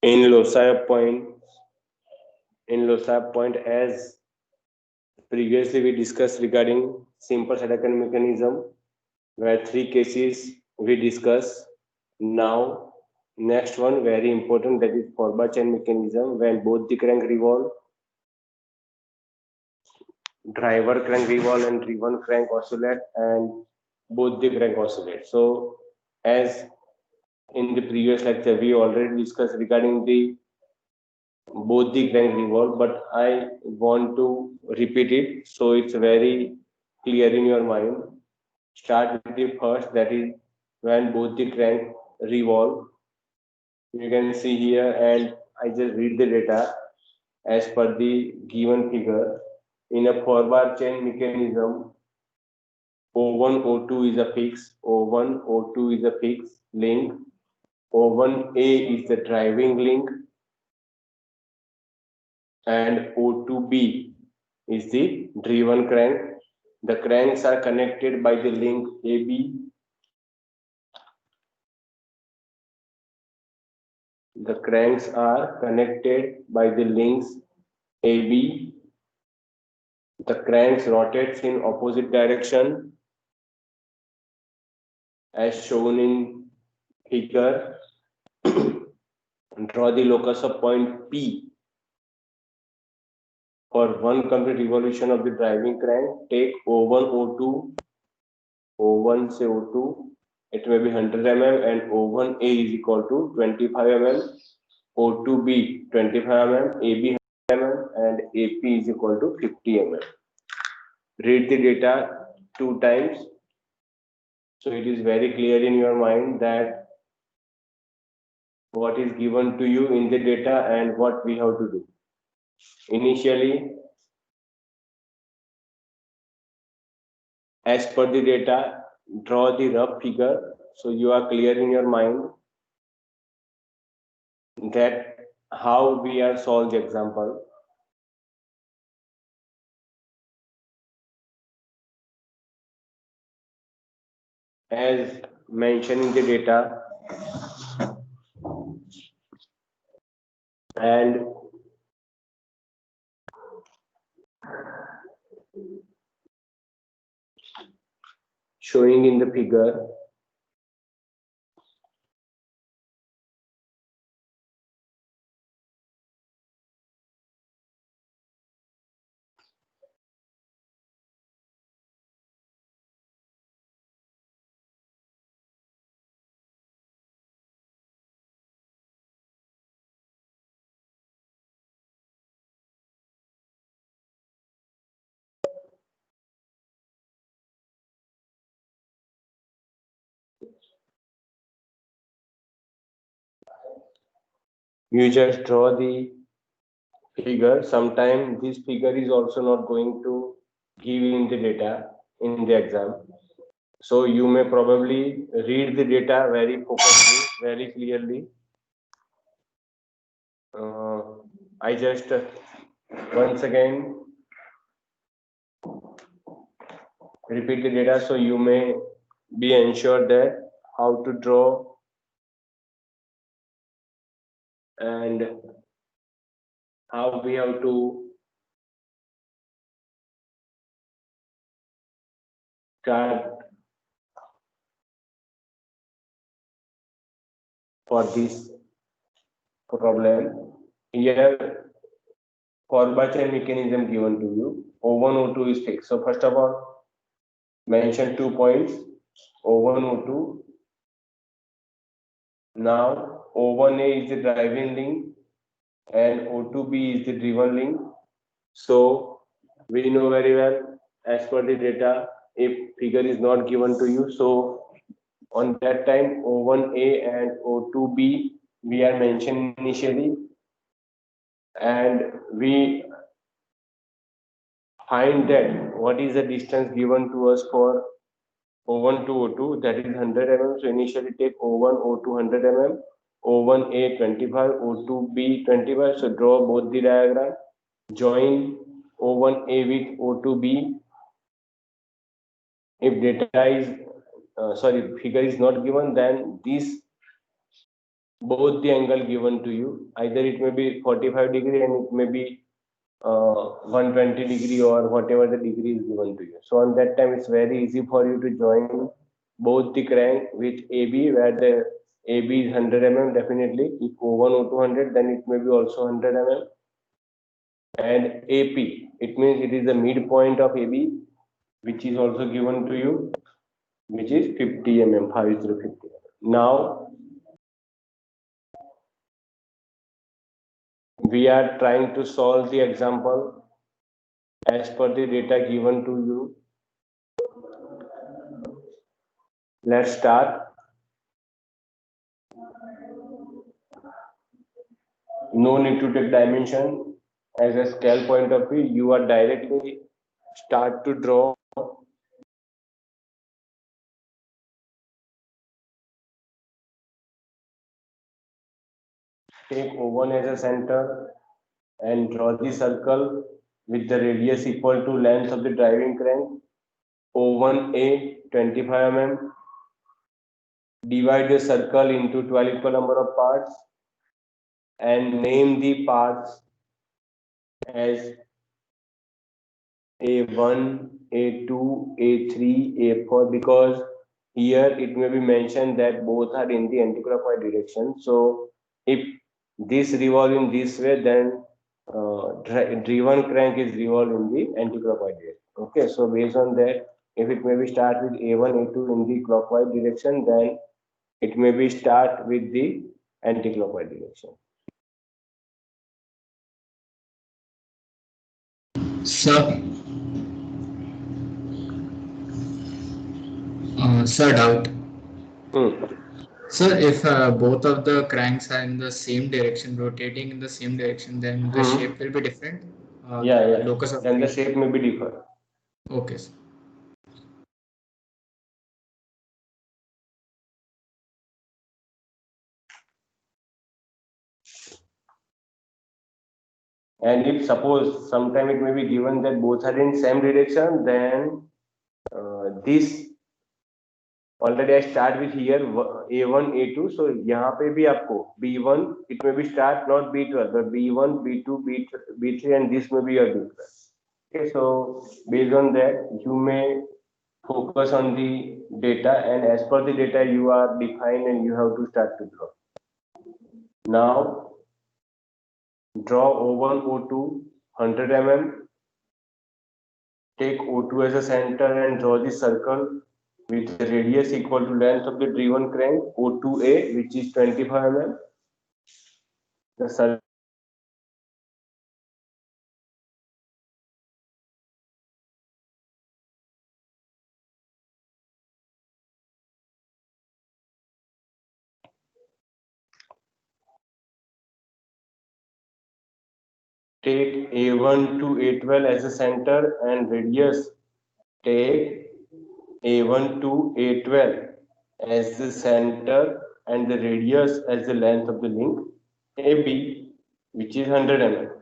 In loci point, as previously we discussed regarding simple cytokine mechanism, where three cases we discuss. Now, next one very important, that is forward chain mechanism, when both the crank revolve, driver crank revolve and driven crank oscillate, and both the crank oscillate. So, as in the previous lecture, we already discussed regarding the both the crank revolve, but I want to repeat it so it's very clear in your mind. Start with the first, that is when both the crank revolve. You can see here, and I just read the data as per the given figure. In a forward chain mechanism, O1, O2 is a fixed, O1, O2 is a fixed link, O1A is the driving link, and O2B is the driven crank. The cranks are connected by the link AB. The cranks are connected by the links AB. The cranks rotates in opposite direction as shown in figure. Draw the locus of point P for one complete revolution of the driving crank. Take O1, O2, O1 say O2, it may be 100 mm, and O1A is equal to 25 mm, O2B 25 mm, AB 100 mm, and AP is equal to 50 mm. Read the data two times so it is very clear in your mind that what is given to you in the data and what we have to do. Initially, as per the data, draw the rough figure so you are clear in your mind that how we are solved the example. As mentioned in the data, and showing in the figure, you just draw the figure. Sometimes this figure is also not going to give in the data in the exam. So you may probably read the data very focusedly, very clearly. Uh, I just once again repeat the data so you may be ensured that how to draw and how we have to start for this problem. Here, forward chain mechanism given to you. O1, O2 is fixed. So first of all, mention 2 points. O1, O2. Now, O1A is the driving link and O2B is the driven link. So we know very well as per the data, if figure is not given to you, so on that time O1A and O2B we are mentioned initially, and we find that what is the distance given to us for O1 to O2, that is 100 mm. So initially take O1, O2 100 mm, O1A 25, O2B 25. So draw both the diagram, join O1A with O2B. If data is figure is not given, then this both the angle given to you. Either it may be 45 degree and it may be 120 degree or whatever the degree is given to you. So on that time, it's very easy for you to join both the crank with AB, where the AB is 100 mm definitely. If O1, O2 100, then it may be also 100 mm. And AP, it means it is the midpoint of AB, which is also given to you, which is 50 mm, 50. Now we are trying to solve the example as per the data given to you. Let's start. No need to take dimension as a scale point of view. You are directly start to draw. Take O1 as a center and draw the circle with the radius equal to length of the driving crank. O1A 25 mm. Divide the circle into 12 equal number of parts and name the parts as A1, A2, A3, A4, because here it may be mentioned that both are in the anti-clockwise direction. So if this revolve in this way, then driven crank is revolved in the anti-clockwise direction. Okay, so based on that, if it may be start with A1, A2 in the clockwise direction, then it may be start with the anti-clockwise direction. Sir, doubt. Hmm. Sir, if both of the cranks are in the same direction, rotating in the same direction, then the Hmm. shape will be different. Yeah, The yeah. locus of Then the freedom. shape may be different. Okay, sir. And if suppose sometime it may be given that both are in same direction, then this already I start with here A1, A2. So यहाँ पे भी आपको B1 it may be start not B12 but B1, B2, B3 and this may be your difference. Okay, so based on that you may focus on the data and as per the data you are defined and you have to start to draw. Now draw O1, O2 100 mm. Take O2 as a center and draw the circle with the radius equal to length of the driven crank O2A, which is 25 mm. The circle take A1 to A12 as a center and radius take A1 to A12 as the center and the radius as the length of the link AB, which is 100 mm.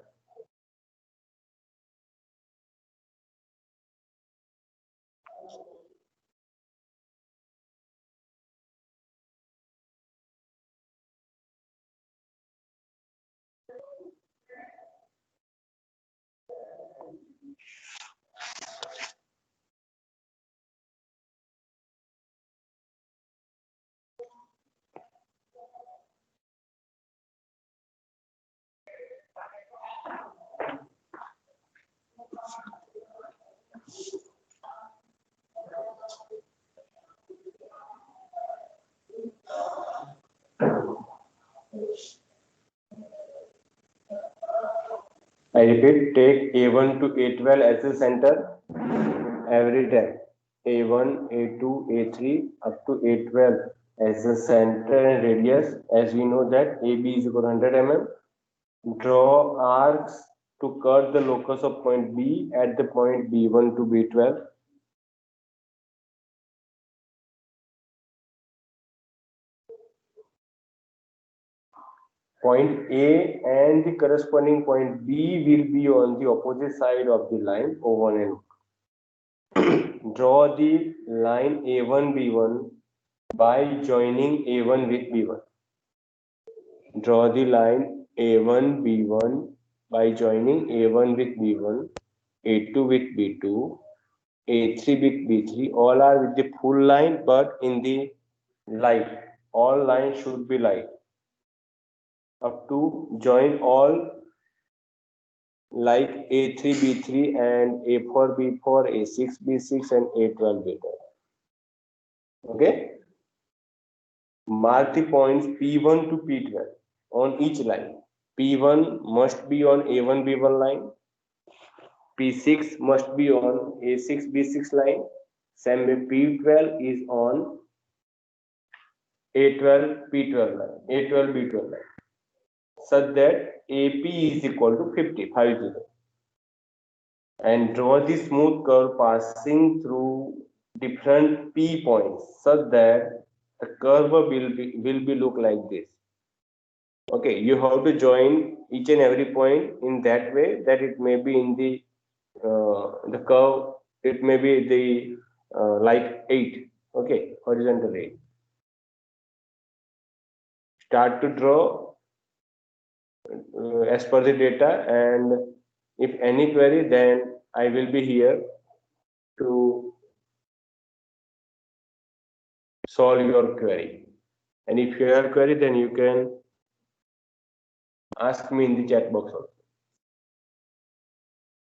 I repeat, take A1 to A12 as the center every time. A1, A2, A3 up to A12 as the center and radius. As we know that AB is equal to 100 mm. Draw arcs to cut the locus of point B at the point B1 to B12. Point A and the corresponding point B will be on the opposite side of the line O1 and O2. Draw the line A1 B1 by joining A1 with B1. draw the line A1, B1 by joining A1 with B1, A2 with B2, A3 with B3. All are with the full line, but in the light. All lines should be light. Up to join all like A3, B3 and A4, B4, A6, B6 and A12, B12. Okay. Mark the points P1 to P12 on each line. P1 must be on A1, B1 line. P6 must be on A6, B6 line. Same way P12 is on A12, P12 line, A12, B12 line. Such that AP is equal to 50, 50. And draw the smooth curve passing through different P points such that the curve will be look like this. Okay, you have to join each and every point in that way that it may be in the curve, it may be the like 8. Okay, horizontal 8. Start to draw as per the data, and if any query, then I will be here to solve your query. And if you have a query, then you can ask me in the chat box also.